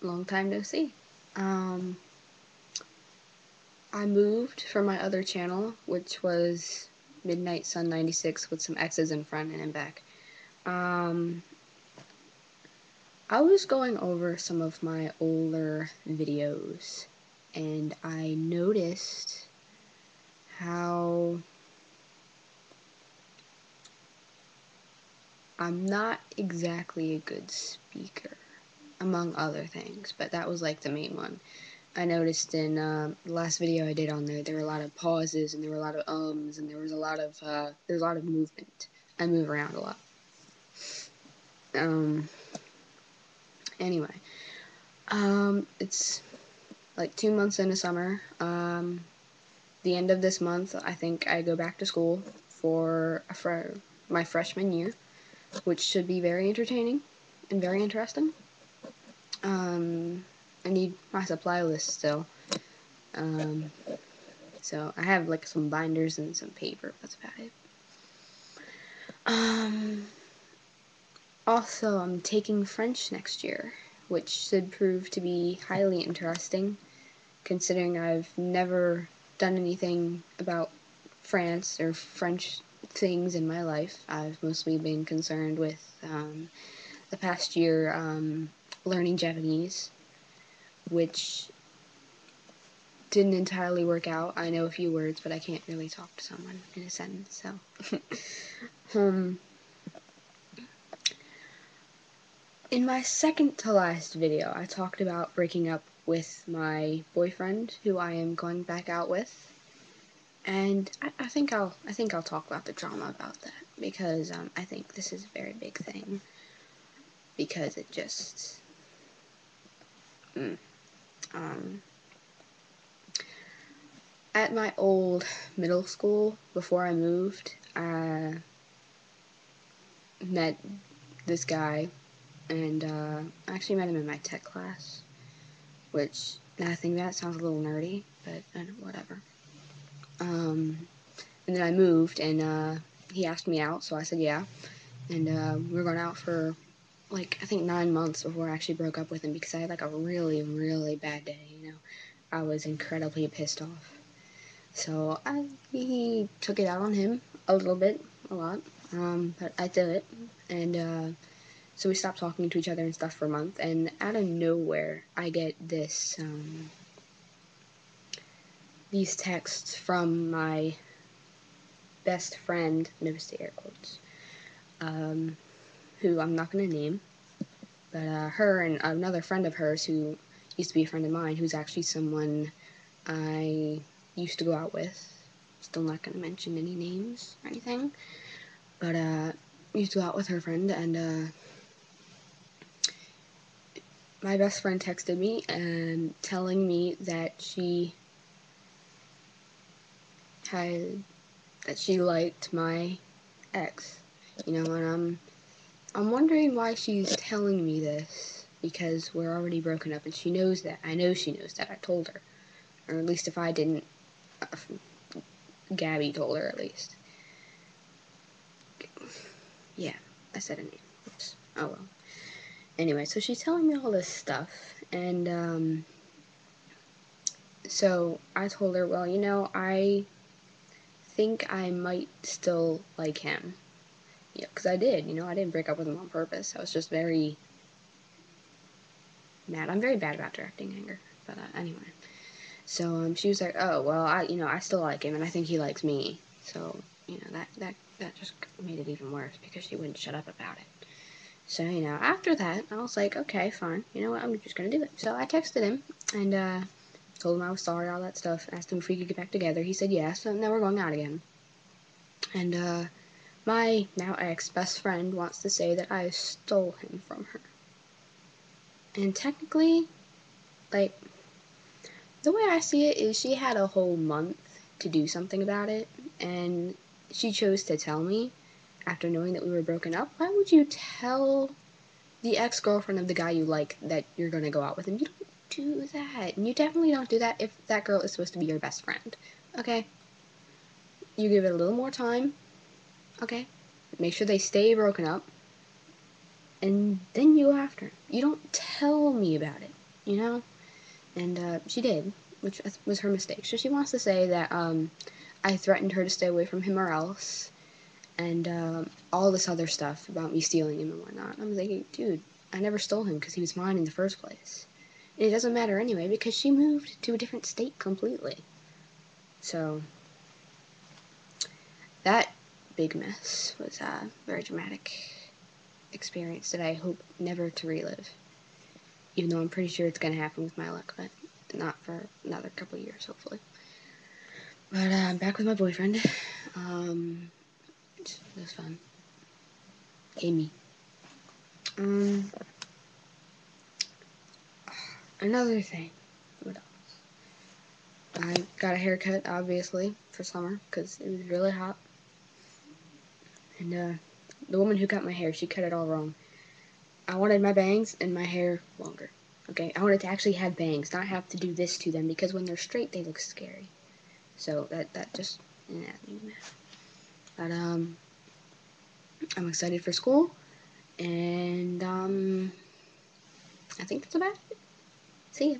long time no see. I moved from my other channel, which was Midnight Sun 96 with some X's in front and in back. I was going over some of my older videos, and I noticed how I'm not exactly a good speaker, among other things, but that was like the main one. I noticed in the last video I did on there were a lot of pauses, and there were a lot of ums, and there was a lot of movement. I move around a lot. Anyway, it's like 2 months into summer. The end of this month, I think I go back to school for my freshman year, which should be very entertaining and very interesting. I need my supply list still. So I have like some binders and some paper. That's about it. Also, I'm taking French next year, which should prove to be highly interesting, considering I've never done anything about France or French things in my life. I've mostly been concerned with the past year learning Japanese, which didn't entirely work out. I know a few words, but I can't really talk to someone in a sentence, so. In my second to last video, I talked about breaking up with my boyfriend, who I am going back out with, and I think I'll talk about the drama about that, because I think this is a very big thing, because it just at my old middle school, before I moved, I met this guy, and I actually met him in my tech class, which, now I think that sounds a little nerdy, but whatever. And then I moved, and he asked me out, so I said yeah, and we were going out for, like, I think 9 months before I actually broke up with him, because I had, like, a really, really bad day, you know. I was incredibly pissed off. So he took it out on him a little bit, a lot, but I did it, and so we stopped talking to each other and stuff for a month, and out of nowhere, I get these texts from my best friend, notice the air quotes, who I'm not going to name, but her and another friend of hers who used to be a friend of mine, who's actually someone I used to go out with. Still not going to mention any names or anything, but used to go out with her friend, and my best friend texted me and telling me that she liked my ex, you know, and I'm wondering why she's telling me this, because we're already broken up, and she knows that. I know she knows that. I told her, or at least if I didn't, Gabby told her at least. Yeah, I said a name. Oops. Oh well. Anyway, so she's telling me all this stuff, and so I told her, well, you know, I think I might still like him. Yeah, because I did, you know, I didn't break up with him on purpose. I was just very mad. I'm very bad about directing anger, but anyway. So she was like, oh, well, I still like him, and I think he likes me. So, you know, that just made it even worse, because she wouldn't shut up about it. So, you know, after that, I was like, okay, fine. You know what, I'm just gonna do it. So I texted him, and told him I was sorry, all that stuff, asked him if we could get back together. He said yes, so now we're going out again. And my now ex best friend wants to say that I stole him from her. And technically, like, the way I see it is she had a whole month to do something about it, and she chose to tell me after knowing that we were broken up. Why would you tell the ex-girlfriend of the guy you like that you're gonna go out with him? You don't do that, and you definitely don't do that if that girl is supposed to be your best friend, okay? You give it a little more time, okay? Make sure they stay broken up, and then you go after him. You don't tell me about it. you know? And she did, which was her mistake. So she wants to say that I threatened her to stay away from him or else, and all this other stuff about me stealing him and whatnot. I'm thinking, dude, I never stole him because he was mine in the first place. And it doesn't matter anyway because she moved to a different state completely. So that big mess was a very dramatic experience that I hope never to relive. Even though I'm pretty sure it's going to happen with my luck, but not for another couple years, hopefully. But I'm back with my boyfriend. It was fun. Amy. Another thing. What else? I got a haircut, obviously, for summer, because it was really hot. And the woman who cut my hair, she cut it all wrong. I wanted my bangs and my hair longer. Okay, I wanted to actually have bangs, not have to do this to them, because when they're straight, they look scary. So that just, yeah, but I'm excited for school, and I think that's about it. See ya.